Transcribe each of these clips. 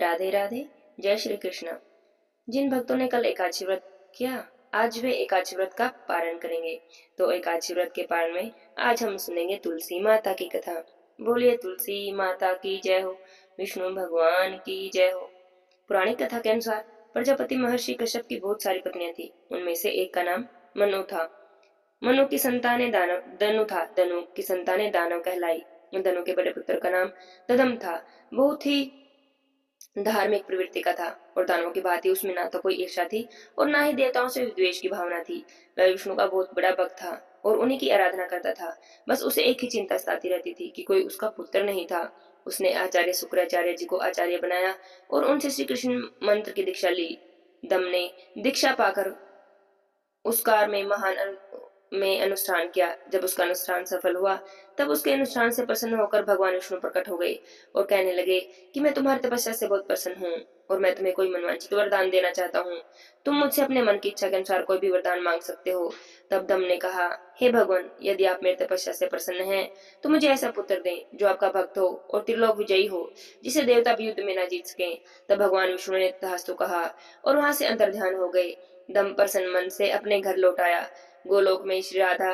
राधे राधे। जय श्री कृष्ण। जिन भक्तों ने कल एकादशी व्रत किया, आज वे एकादशी व्रत का पारण करेंगे। तो एकादशी व्रत के पारण में आज हम सुनेंगे तुलसी माता की कथा। बोलिए तुलसी माता की जय हो, विष्णु भगवान की जय हो। पुराणिक कथा के अनुसार प्रजापति महर्षि कश्यप की बहुत सारी पत्नियां थी। उनमें से एक का नाम मनु था। मनु की संतानें दानव धनु था। धनु की संतानें दानव कहलाई। धनु के बड़े पुत्र का नाम ददम था। बहुत ही धार्मिक प्रवृत्ति का था और दानवों की भांति उसमें ना तो कोई ईर्ष्या थी और ना ही देवताओं से द्वेष की भावना थी। वह विष्णु का बहुत बड़ा भक्त था और उन्हीं की आराधना करता था। बस उसे एक ही चिंता सताती रहती थी कि कोई उसका पुत्र नहीं था। उसने आचार्य शुक्राचार्य जी को आचार्य बनाया और उनसे श्री कृष्ण मंत्र की दीक्षा ली। दम ने दीक्षा पाकर उस कार में में अनुष्ठान किया। जब उसका अनुष्ठान सफल हुआ तब उसके अनुष्ठान से प्रसन्न होकर भगवान विष्णु प्रकट हो गए और कहने लगे कि मैं तुम्हारी तपस्या से बहुत प्रसन्न हूँ और मैं तुम्हें कोई मनवांछित वरदान देना चाहता हूँ। तुम मुझसे अपने मन की इच्छा के अनुसार कोई भी वरदान मांग सकते हो। तब दम ने कहा, हे भगवान, यदि आप मेरी तपस्या से प्रसन्न हैं तो मुझे ऐसा पुत्र दें जो आपका भक्त हो और त्रिलोक विजयी हो, जिसे देवता भी युद्ध में न जीत सके। तब भगवान विष्णु ने तथास्तु कहा और वहां से अंतर्ध्यान हो गए। दम प्रसन्न मन से अपने घर लौट आया। गोलोक में श्री राधा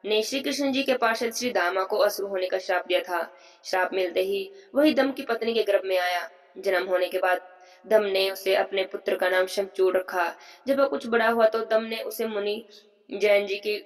ने श्री कृष्ण जी के पार्षद श्री दामा को असुर होने का श्राप दिया था। श्राप मिलते ही वही दम की पत्नी के गर्भ में आया। जन्म होने के बाद दम ने उसे अपने पुत्र का नाम शंखचूड़ रखा। जब वह कुछ बड़ा हुआ तो दम ने उसे मुनि जैन जी की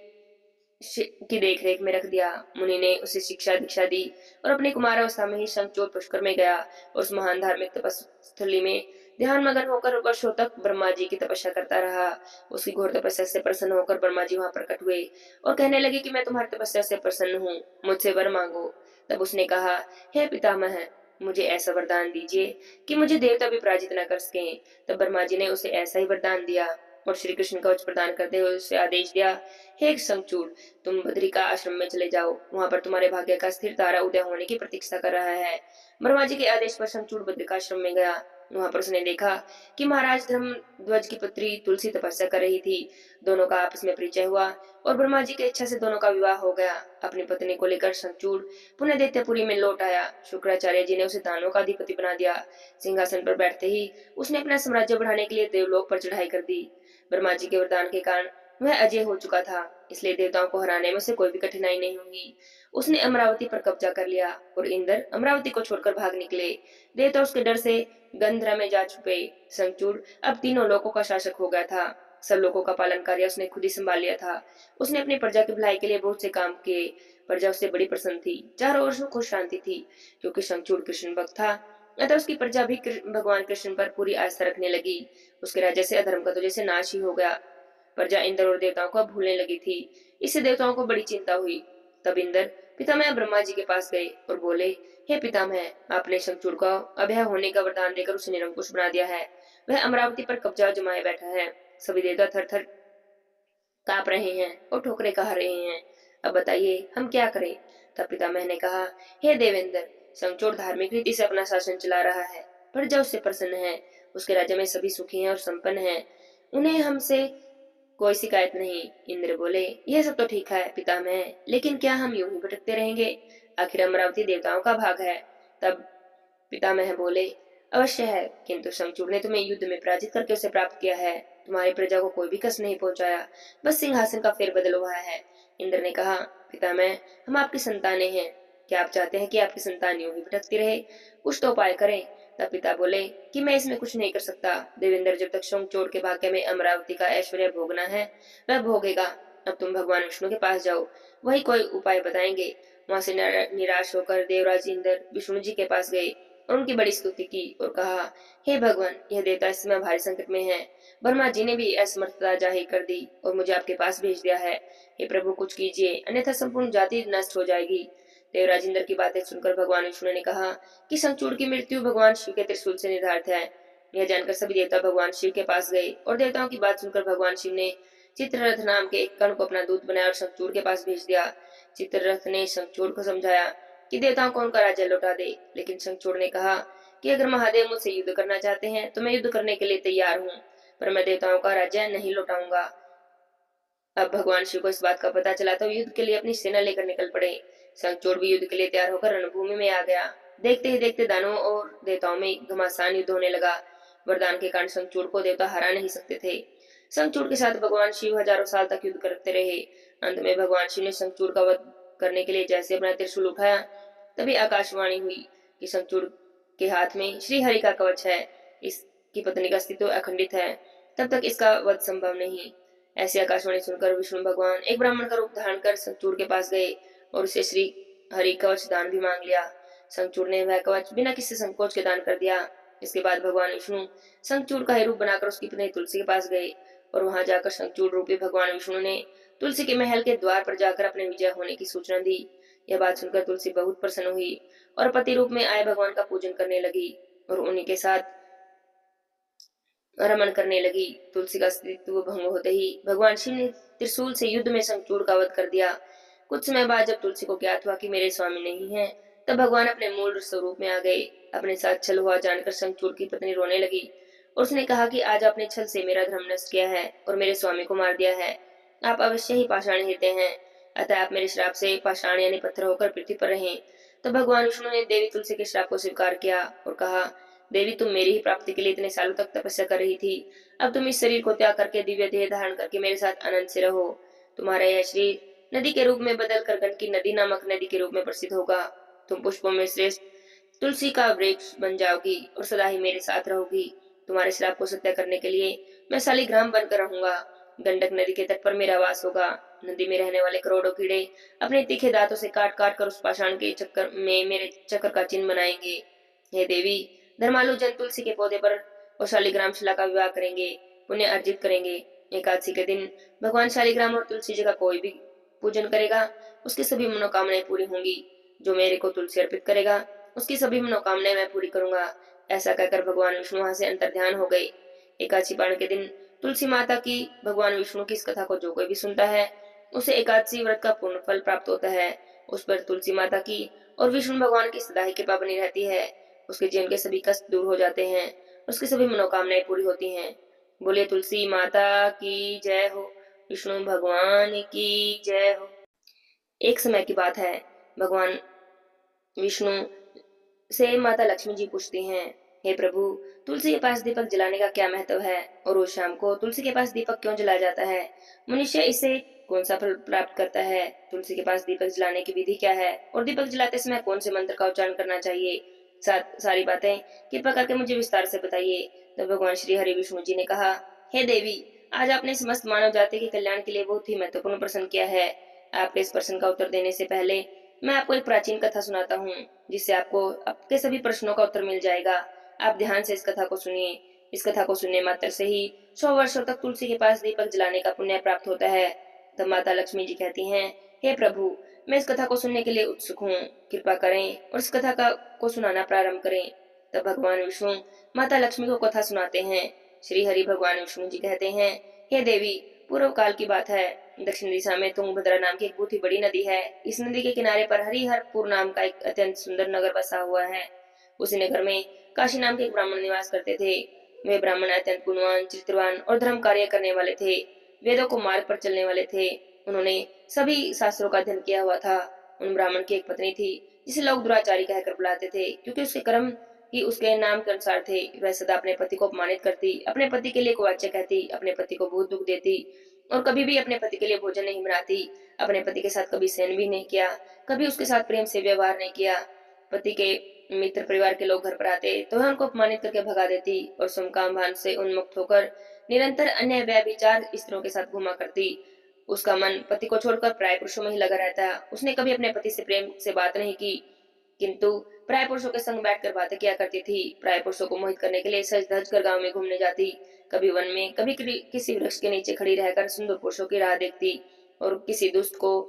देख रेख में रख दिया। मुनि ने उसे शिक्षा दीक्षा दी और अपने कुमारावस्था में ही शंखचूड़ पुष्कर में गया और उस महान धार्मिक तपस्थली में ध्यान मगन होकर वर्षों तक ब्रह्मा जी की तपस्या करता रहा। उसकी घोर तपस्या से प्रसन्न होकर ब्रह्मा जी वहां प्रकट हुए और कहने लगे कि मैं तुम्हारी तपस्या से प्रसन्न हूँ, मुझसे वर मांगो। तब उसने कहा, हे पितामह, मुझे ऐसा वरदान दीजिए कि मुझे देवता भी पराजित न कर सके। तब ब्रह्मा जी ने उसे ऐसा ही वरदान दिया और श्री कृष्ण का वच प्रदान करते हुए उसे आदेश दिया, हे शंखचूड़, तुम बद्रिका आश्रम में चले जाओ। वहां पर तुम्हारे भाग्य का स्थिर तारा उदय होने की प्रतीक्षा कर रहा है। ब्रह्मा जी के आदेश पर शंखचूड़ बद्रिका आश्रम में गया। वहां पर उसने देखा कि महाराज धर्मध्वज की पुत्री तुलसी तपस्या कर रही थी। दोनों का आपस में परिचय हुआ और ब्रह्मा जी की इच्छा से दोनों का विवाह हो गया। अपनी पत्नी को लेकर शंखचूड़ पुनः दैत्यपुरी में लौट आया। शुक्राचार्य जी ने उसे दानवों का अधिपति बना दिया। सिंहासन पर बैठते ही उसने अपना साम्राज्य बढ़ाने के लिए देवलोक पर चढ़ाई कर दी। ब्रह्मा जी के वरदान के कारण वह अजय हो चुका था, इसलिए देवताओं को हराने में से कोई भी कठिनाई नहीं हुई। उसने अमरावती पर कब्जा कर लिया और इंद्र अमरावती को छोड़कर भाग निकले। देवता उसके डर से गंधरा में जा छुपे। शंखचूड़ अब तीनों लोकों का शासक हो गया था। सब लोगों का पालन कार्य उसने खुद ही संभाल लिया था। उसने अपनी प्रजा की भलाई के लिए बहुत से काम किए। प्रजा उससे बड़ी प्रसन्न थी। चारों ओर सुख और शांति थी। क्योंकि शंखचूड़ कृष्ण भक्त था, अतः उसकी प्रजा भी भगवान कृष्ण पर पूरी आस्था रखने लगी। उसके राज्य से अधर्म का तो जैसे नाश ही हो गया। प्रजा इंद्र और देवताओं को भूलने लगी थी। इससे देवताओं को बड़ी चिंता हुई। तब इंद्र पितामह ब्रह्मा जी के पास गए और बोले, हे पितामह, आपने शंखचूड़ को अभय होने का वरदान देकर उसे निरंकुश बना दिया है। वह अमरावती पर कब्जा जमाए बैठा है। सभी देवता थर थर कांप रहे हैं और ठोकरे खा रहे हैं। अब बताइए हम क्या करें। तब पितामह ने कहा, हे देवेंद्र, शंखचूड़ धार्मिक रीति से अपना शासन चला रहा है। प्रजा उससे प्रसन्न है। उसके राज्य में सभी सुखी हैं और संपन्न हैं। उन्हें हमसे कोई शिकायत नहीं। इंद्र बोले, यह सब तो ठीक है पितामह, लेकिन क्या हम यूं ही भटकते रहेंगे? आखिर अमरावती देवताओं का भाग है। तब पितामह बोले, अवश्य है, किंतु शंखचूड़ ने तुम्हें युद्ध में पराजित करके उसे प्राप्त किया है। तुम्हारी प्रजा को कोई भी कष्ट नहीं पहुंचाया, बस सिंहासन का फेरबदल हुआ है। इंद्र ने कहा, पितामह, हम आपकी संतानें हैं। क्या आप चाहते हैं कि आपकी संतान यूं ही भटकती रहे? कुछ तो उपाय करें। तब पिता बोले कि मैं इसमें कुछ नहीं कर सकता। देवेंद्र जब तक शंखचूड़ के भाग्य में अमरावती का ऐश्वर्य भोगना है वह भोगेगा। अब तुम भगवान विष्णु के पास जाओ, वही कोई उपाय बताएंगे। वहां से निराश होकर देवराज इंद्र विष्णु जी के पास गए और उनकी बड़ी स्तुति की और कहा, हे भगवान, यह देवता इस समय भारी संकट में है। ब्रह्मा जी ने भी असमर्थता जाहिर कर दी और मुझे आपके पास भेज दिया है। हे प्रभु, कुछ कीजिए, अन्यथा संपूर्ण जाति नष्ट हो जाएगी। देवराज इंद्र की बातें सुनकर भगवान विष्णु ने कहा कि शंखचूड़ की मृत्यु भगवान शिव के त्रिशूल से निर्धारित है। यह जानकर सभी देवता भगवान शिव के पास गए और देवताओं की बात सुनकर भगवान शिव ने चित्ररथ नाम के एक कण को अपना दूत बनाया और शंखचूड़ के पास भेज दिया। चित्ररथ ने शंखचूड़ को समझाया कि देवताओं को उनका राज्य लौटा दे, लेकिन शंखचूड़ ने कहा कि अगर महादेव मुझसे युद्ध करना चाहते हैं तो मैं युद्ध करने के लिए तैयार हूँ, पर मैं देवताओं का राज्य नहीं लौटाऊंगा। अब भगवान शिव को इस बात का पता चला तो युद्ध के लिए अपनी सेना लेकर निकल पड़े। शंखचूड़ भी युद्ध के लिए तैयार होकर रणभूमि में आ गया। देखते ही देखते दानवों और देवताओं में घमासान युद्ध होने लगा। वरदान के कारण शंखचूड़ को देवता हरा नहीं सकते थे। शंखचूड़ के साथ भगवान शिव हजारों साल तक युद्ध करते रहे। अंत में भगवान शिव ने शंखचूड़ का वध करने के लिए जैसे अपना त्रिशूल उठाया, तभी आकाशवाणी हुई कि शंखचूड़ के हाथ में श्री हरि का कवच है, इसकी पत्नी का अस्तित्व अखंडित है, तब तक इसका वध संभव नहीं। ऐसी आकाशवाणी सुनकर विष्णु भगवान एक ब्राह्मण का रूप धारण कर शंखचूड़ के पास गए और उसे श्री हरि कवच दान भी मांग लिया। शंखचूड़ ने वह कवच बिना किसी संकोच के दान कर दिया। इसके बाद भगवान विष्णु शंखचूड़ का ही रूप बनाकर उसकी पत्नी तुलसी के पास गए और वहां जाकर शंखचूड़ रूपी भगवान विष्णु ने तुलसी के महल के द्वार पर जाकर अपने विजय होने की सूचना दी। यह बात सुनकर तुलसी बहुत प्रसन्न हुई और पति रूप में आए भगवान का पूजन करने लगी और उन्हीं के साथ रमन करने लगी। तुलसी का अस्तित्व भंग होते ही भगवान शिव ने त्रिशूल से युद्ध में शंखचूड़ का वध कर दिया। कुछ समय बाद जब तुलसी को ज्ञात हुआ कि मेरे स्वामी नहीं है, तब भगवान अपने मूल स्वरूप में आ गए। अपने साथ छल हुआ जानकर शंखचूड़ की पत्नी रोने लगी और उसने कहा कि आज आपने छल से मेरा धर्म नष्ट किया है और मेरे स्वामी को मार दिया है। आप अवश्य ही पाषाण हिते हैं, अतः आप मेरे श्राप से पाषाण यानी पत्थर होकर पृथ्वी पर रहें। तब भगवान विष्णु ने देवी तुलसी के श्राप को स्वीकार किया और कहा, देवी तुम मेरी ही प्राप्ति के लिए इतने सालों तक तपस्या कर रही थी, अब तुम इस शरीर को त्याग करके दिव्य देह धारण करके मेरे साथ आनंद से रहो। तुम्हारा यह शरीर नदी के रूप में बदल कर गंडकी नदी नामक नदी के रूप में प्रसिद्ध होगा। तुम पुष्पों में श्रेष्ठ तुलसी का वृक्ष बन जाओगी और सदा ही मेरे साथ रहोगी। तुम्हारे श्राप को सत्य करने के लिए मैं शालिग्राम बनकर रहूंगा। गंडक नदी के तट पर मेरा वास होगा। नदी में रहने वाले करोड़ों कीड़े अपने तीखे दांतों से काट काट कर उस पाषाण के चक्कर में मेरे चक्र का चिन्ह बनाएंगे। हे देवी, धर्मालु जन तुलसी के पौधे पर और शालिग्राम शिला का विवाह करेंगे, पुण्य अर्जित करेंगे। एकादशी के दिन भगवान शालिग्राम और तुलसी जी का कोई भी पूजन करेगा, उसकी सभी मनोकामनाएं पूरी होंगी। जो मेरे को तुलसी अर्पित करेगा, उसकी सभी मनोकामनाएं मैं पूरी करूंगा। ऐसा कहकर भगवान विष्णु वहां से अंतर्ध्यान हो गए। एकादशी पारण के दिन तुलसी माता की भगवान विष्णु की इस कथा को जो कोई भी सुनता है, उसे एकादशी व्रत का पूर्ण फल प्राप्त होता है। उस पर तुलसी माता की और विष्णु भगवान की सदा ही कृपा बनी रहती है। उसके जीवन के सभी कष्ट दूर हो जाते हैं, उसकी सभी मनोकामनाएं पूरी होती हैं। बोलिए तुलसी माता की जय हो, विष्णु भगवान की जय हो। एक समय की बात है, भगवान विष्णु से माता लक्ष्मी जी पूछती हैं, हे प्रभु, तुलसी के पास दीपक जलाने का क्या महत्व है और रोज शाम को तुलसी के पास दीपक क्यों जलाया जाता है? मनुष्य इससे कौन सा फल प्राप्त करता है? तुलसी के पास दीपक जलाने की विधि क्या है और दीपक जलाते समय कौन से मंत्र का उच्चारण करना चाहिए? सारी बातें कृपा करके मुझे विस्तार से बताइए। तब भगवान श्री हरि विष्णु जी ने कहा, हे देवी, आज आपने समस्त मानव जाति के कल्याण के लिए बहुत ही महत्वपूर्ण प्रश्न किया है। आपके इस प्रश्न का उत्तर देने से पहले मैं आपको एक प्राचीन कथा सुनाता हूँ, जिससे आपको आपके सभी प्रश्नों का उत्तर मिल जाएगा। आप ध्यान से इस कथा को सुनिए। इस कथा को सुनने मात्र से ही 100 वर्षों तक तुलसी के पास दीपक जलाने का पुण्य प्राप्त होता है। तब माता लक्ष्मी जी कहती हैं, हे प्रभु, मैं इस कथा को सुनने के लिए उत्सुक हूँ, कृपा करें और इस कथा को सुनाना प्रारंभ करें। तब भगवान विष्णु माता लक्ष्मी को कथा सुनाते हैं। श्री हरि भगवान विष्णु जी कहते हैं, हे देवी, पूर्व काल की बात है। दक्षिण दिशा में तुंगभद्रा नाम की एक बहुत ही बड़ी नदी है। इस नदी के किनारे पर हरिहरपुर नाम का एक अत्यंत सुंदर नगर बसा हुआ है। उसी नगर में काशी नाम के एक ब्राह्मण निवास करते थे। वे ब्राह्मण अत्यंत गुणवान, चित्रवान और धर्म कार्य करने वाले थे। वेदों को मार्ग पर चलने वाले थे। उन्होंने सभी शास्त्रों का अध्ययन किया हुआ था। उन ब्राह्मण की एक पत्नी थी, जिसे लोग दुराचारी कहकर बुलाते थे, क्योंकि उसके कर्म ही उसके नाम के अनुसार थे। वह सदा अपने पति को अपमानित करती, अपने पति के लिए कुवाच्य कहती, अपने पति को बहुत दुख देती और कभी भी अपने पति के लिए भोजन नहीं बनाती। अपने पति के साथ कभी शयन भी नहीं किया, कभी उसके साथ प्रेम से व्यवहार नहीं किया। पति के मित्र परिवार के लोग घर पर आते तो वह उनको अपमानित करके भगा देती और समकाम भान से उन्मुक्त होकर निरंतर अन्य व्यभिचार स्त्रियों के साथ घुमा करती। उसका मन पति को छोड़कर प्राय पुरुषों में ही लगा रहता। उसने कभी अपने पति से प्रेम से बात नहीं की, किंतु प्राय पुरुषों के संग बैठकर बातें किया करती थी। प्राय पुरुषों को मोहित करने के लिए सज धज कर गांव में घूमने जाती। कभी वन में, कभी किसी वृक्ष के नीचे खड़ी रहकर सुंदर पुरुषों की राह देखती और किसी दुष्ट को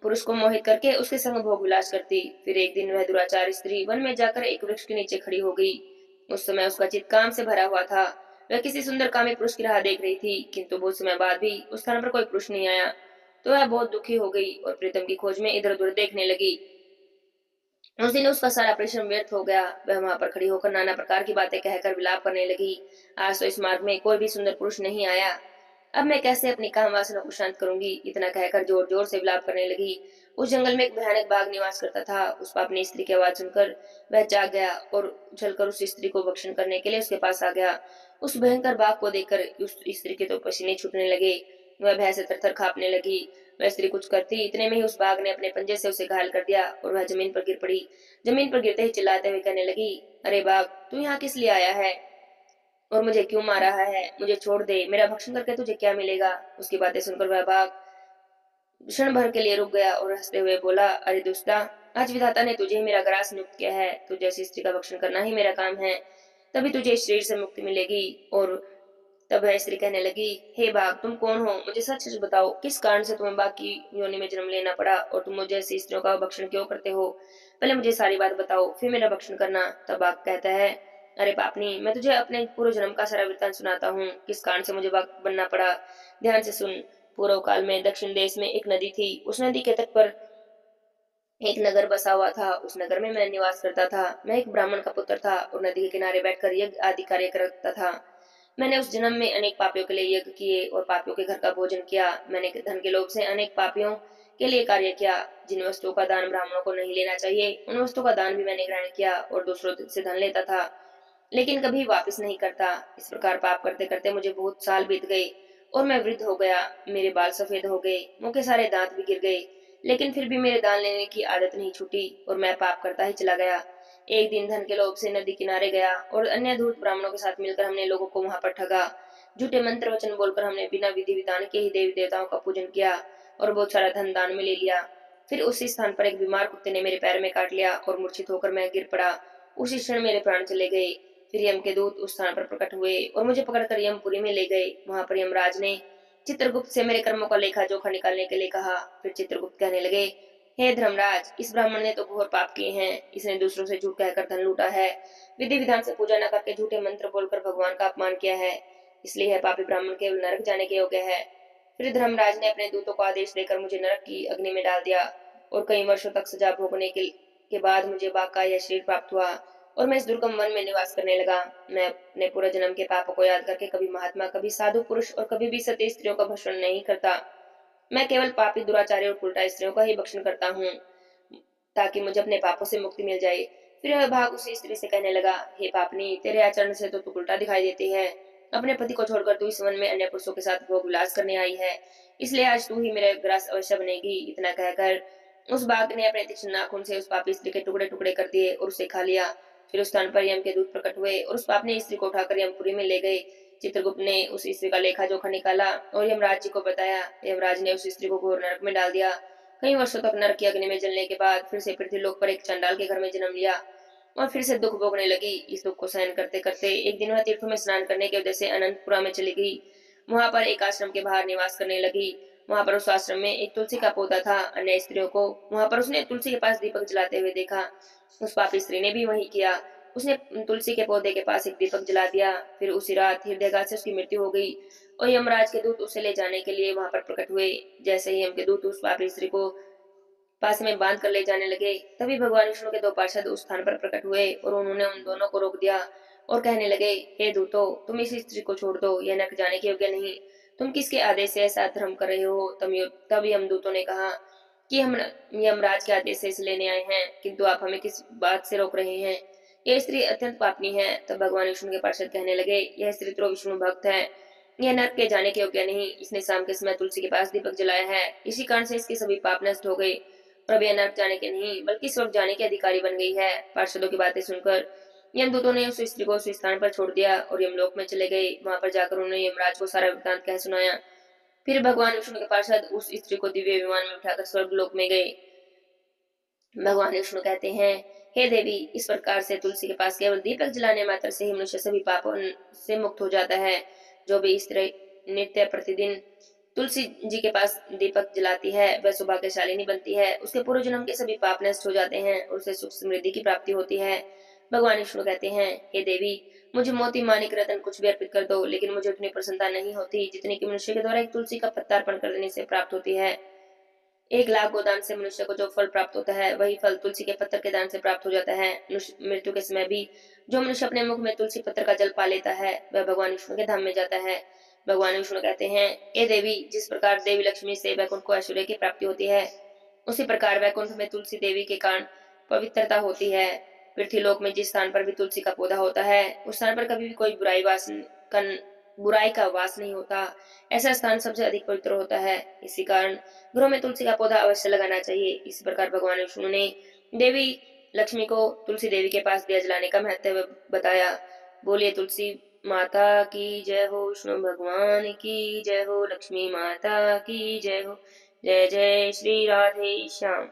पुरुष को मोहित करके उसके संग भोग विलास करती। फिर एक दिन वह दुराचार स्त्री वन में जाकर एक वृक्ष के नीचे खड़ी हो गई। उस समय उसका चित्त काम से भरा हुआ था। वह किसी सुंदर कामी पुरुष की राह देख रही थी, किंतु बहुत समय बाद भी उस स्थान पर कोई पुरुष नहीं आया। तो वह बहुत दुखी हो गई और प्रीतम की खोज में इधर उधर देखने लगी। उस दिन उसका सारा परिश्रम व्यर्थ हो गया। वह वहां पर खड़ी होकर नाना प्रकार की बातें कहकर विलाप करने लगी। आज तो इस मार्ग में कोई भी सुंदर पुरुष नहीं आया, अब मैं कैसे अपनी काम वासना को शांत करूंगी? इतना कहकर जोर जोर से विलाप करने लगी। उस जंगल में एक भयानक बाघ निवास करता था। उस पाप ने स्त्री की आवाज सुनकर वह जाग गया और उछलकर उस स्त्री को भक्षण करने के लिए उसके पास आ गया। उस भयंकर बाघ को देखकर उस स्त्री के तो पसीने छूटने लगे। वह भय से थरथर कांपने लगी। वह स्त्री कुछ करती, इतने में ही उस बाघ ने अपने पंजे से उसे घायल कर दिया और वह जमीन पर गिर पड़ी। जमीन पर गिरते ही चिल्लाते हुए कहने लगी, अरे बाघ, तू यहाँ किस लिए आया है और मुझे क्यों मार रहा है? मुझे छोड़ दे, मेरा भक्षण करके तुझे क्या मिलेगा? उसकी बातें सुनकर वह बाघ क्षण भर के लिए रुक गया और हंसते हुए बोला, अरे दुष्टा, आज विधाता ने तुझे मेरा ग्रास नियुक्त किया है। तुझे ऐसी स्त्री का भक्षण करना ही मेरा काम है, तभी तुझे इस शरीर से मुक्ति मिलेगी। और तब वह स्त्री कहने लगी, हे बाघ, तुम कौन हो? मुझे सच सच बताओ, किस कारण से तुम्हें बाघ की योनि में जन्म लेना पड़ा और तुम मुझे ऐसी स्त्रियों का भक्षण क्यों करते हो? पहले मुझे सारी बात बताओ, फिर मेरा भक्षण करना। तब बाघ कहता है, अरे पापनी, मैं तुझे अपने पूर्व जन्म का सारा वृत्तांत सुनाता हूँ, किस कारण से मुझे बाघ बनना पड़ा। ध्यान से सुन। पूर्व काल में दक्षिण देश में एक नदी थी। उस नदी के तट पर एक नगर बसा हुआ था। उस नगर में मैं निवास करता था। मैं एक ब्राह्मण का पुत्र था और नदी के किनारे बैठकर यज्ञ आदि कार्य करता था। मैंने उस जन्म में अनेक पापियों के लिए यज्ञ किए और पापियों के घर का भोजन किया। मैंने धन के लोभ से अनेक पापियों के लिए कार्य किया। जिन वस्तुओं का दान ब्राह्मणों को नहीं लेना चाहिए, उन वस्तुओं का दान भी मैंने ग्रहण किया और दूसरों से धन लेता था, लेकिन कभी वापस नहीं करता। इस प्रकार पाप करते करते मुझे बहुत साल बीत गए और मैं वृद्ध हो गया। मेरे बाल सफेद हो गए, मुंह के सारे दांत भी गिर गए, लेकिन फिर भी मेरे दान लेने की आदत नहीं छूटी और मैं पाप करता ही चला गया। एक दिन धन के लोभ से नदी किनारे गया और अन्य धूर्त ब्राह्मणों के साथ मिलकर हमने लोगों को वहां पर ठगा। झूठे मंत्र वचन बोलकर हमने बिना विधि विधान के ही देवी देवताओं का पूजन किया और बहुत सारा धन दान में ले लिया। फिर उसी स्थान पर एक बीमार कुत्ते ने मेरे पैर में काट लिया और मूर्छित होकर मैं गिर पड़ा। उसी क्षण मेरे प्राण चले गए। फिर यम के दूत उस स्थान पर प्रकट हुए और मुझे पकड़कर यमपुरी में ले गए। वहां पर यमराज ने चित्रगुप्त से मेरे कर्मों का लेखा जोखा निकालने के लिए कहा। फिर चित्रगुप्त कहने लगे, हे धर्मराज, इस ब्राह्मण ने तो घोर पाप किए हैं। इसने दूसरों से झूठ कहकर धन लूटा है, विधि विधान से पूजा न करके झूठे मंत्र बोलकर भगवान का अपमान किया है, इसलिए यह पापी ब्राह्मण केवल नरक जाने के योग्य है। फिर धर्मराज ने अपने दूतों को आदेश देकर मुझे नरक की अग्नि में डाल दिया और कई वर्षों तक सजा भोगने के बाद मुझे बाघ का यह शरीर प्राप्त हुआ और मैं इस दुर्गम वन में निवास करने लगा। मैं अपने पूरे जन्म के पापों को याद करके कभी महात्मा, कभी साधु पुरुष और कभी भी सती स्त्रियों का भक्षण नहीं करता। मैं केवल पापी, दुराचारी और उल्टा स्त्रियों का ही भक्षण करता हूँ, ताकि मुझे अपने पापों से मुक्ति मिल जाए। फिर वह भाग उसी स्त्री से कहने लगा, हे पापनी, तेरे आचरण से तो तू उल्टा दिखाई देती है। अपने पति को छोड़कर तू इस वन में अन्य पुरुषों के साथ भोग विलास करने आई है, इसलिए आज तू ही मेरे ग्रास अवश्य बनेगी। इतना कहकर उस बाघ ने अपने तीक्ष्ण नाखून से उस पापी स्त्री के टुकड़े टुकड़े कर दिए और उसे खा लिया। फिर उस स्थान पर यम के दूत प्रकट हुए और उस पापनी स्त्री को उठाकर यमपुरी में ले गए। चित्रगुप्त ने उस स्त्री का लेखा जोखा निकाला और यमराज जी को बताया। यमराज ने उस स्त्री को घोर नरक में डाल दिया। कई वर्षों तक नरक की अग्नि में जलने के बाद फिर से पृथ्वीलोक पर एक चंडाल के घर में जन्म लिया और फिर से दुख भोगने लगी। इस दुख को सहन करते करते एक दिन वह तीर्थों में स्नान करने के उद्देश्य से अनंतपुरा में चली गई। वहां पर एक आश्रम के बाहर निवास करने लगी। वहां पर उस आश्रम में एक तुलसी का पौधा था। अन्य स्त्रियों को वहां पर उसने तुलसी के पास दीपक जलाते हुए देखा। उस पापी स्त्री ने भी वही किया। उसने तुलसी के पौधे के पास एक दीपक जला दिया। फिर उसी रात हृदयघात से उसकी मृत्यु हो गई और यमराज के दूत उसे ले जाने के लिए वहां पर प्रकट हुए। जैसे ही यम के दूत उस पापी स्त्री को पास में बांध कर ले जाने लगे, तभी भगवान विष्णु के दो पार्षद उस स्थान पर प्रकट हुए और उन्होंने उन दोनों को रोक दिया और कहने लगे, हे दूतो, तुम इस स्त्री को छोड़ दो, यह नरक जाने के योग्य नहीं। तुम किसके आदेश से ऐसा धर्म कर रहे हो? तब यमदूतों ने कहा कि हम यमराज के आदेश से इसे लेने आए हैं, किंतु आप हमें किस बात से रोक रहे हैं? यह स्त्री अत्यंत पापनी है। तब भगवान विष्णु के पार्षद कहने लगे, यह स्त्री तो विष्णु भक्त है, यह नरक के जाने के योग्य नहीं। इसने शाम के समय तुलसी के पास दीपक जलाया है, इसी कारण से इसके सभी पाप नष्ट हो गए। प्रभु यह नरक जाने के नहीं बल्कि स्वर्ग जाने की अधिकारी बन गई है। पार्षदों की बातें सुनकर यमदूतों ने उस स्त्री को उस स्थान पर छोड़ दिया और यमलोक में चले गए। वहां पर जाकर उन्होंने यमराज को सारा वृत्तांत कह सुनाया। फिर भगवान विष्णु के पार्षद उस स्त्री को दिव्य विमान में उठाकर स्वर्ग लोक में गए। भगवान विष्णु कहते हैं, हे देवी, इस प्रकार से तुलसी के पास केवल दीपक जलाने मात्र से ही मनुष्य सभी पापों से मुक्त हो जाता है। जो भी स्त्री नित्य प्रतिदिन तुलसी जी के पास दीपक जलाती है, वह सौभाग्यशालिनी बनती है। उसके पूर्व जन्म के सभी पाप नष्ट हो जाते हैं और उसे सुख समृद्धि की प्राप्ति होती है। भगवान विष्णु कहते हैं, हे देवी, मुझे मोती माणिक रतन कुछ भी अर्पित कर दो, लेकिन मुझे उतनी प्रसन्नता नहीं होती जितनी कि मनुष्य के द्वारा एक तुलसी का पत्ता अर्पण कर देने से प्राप्त होती है। 1 लाख गोदान से मनुष्य को जो फल प्राप्त होता है, वही फल तुलसी के पत्तर के दान से प्राप्त हो जाता है। मृत्यु के समय भी जो मनुष्य अपने मुख में तुलसी पत्तर का जल पा लेता है, वह भगवान विष्णु के धाम में जाता है। भगवान विष्णु कहते हैं, ए देवी, जिस प्रकार देवी लक्ष्मी से वैकुंठ को ऐश्वर्य की प्राप्ति होती है, उसी प्रकार वैकुंठ में तुलसी देवी के कारण पवित्रता होती है। पृथ्वीलोक में जिस स्थान पर भी तुलसी का पौधा होता है उस स्थान पर कभी भी कोई बुराई का वास नहीं होता। ऐसा स्थान सबसे अधिक पवित्र होता है। इसी कारण घरों में तुलसी का पौधा अवश्य लगाना चाहिए। इस प्रकार भगवान विष्णु ने देवी लक्ष्मी को तुलसी देवी के पास दिया जलाने का महत्व बताया। बोलिए तुलसी माता की जय हो, विष्णु भगवान की जय हो, लक्ष्मी माता की जय हो। जय जय श्री राधे श्याम।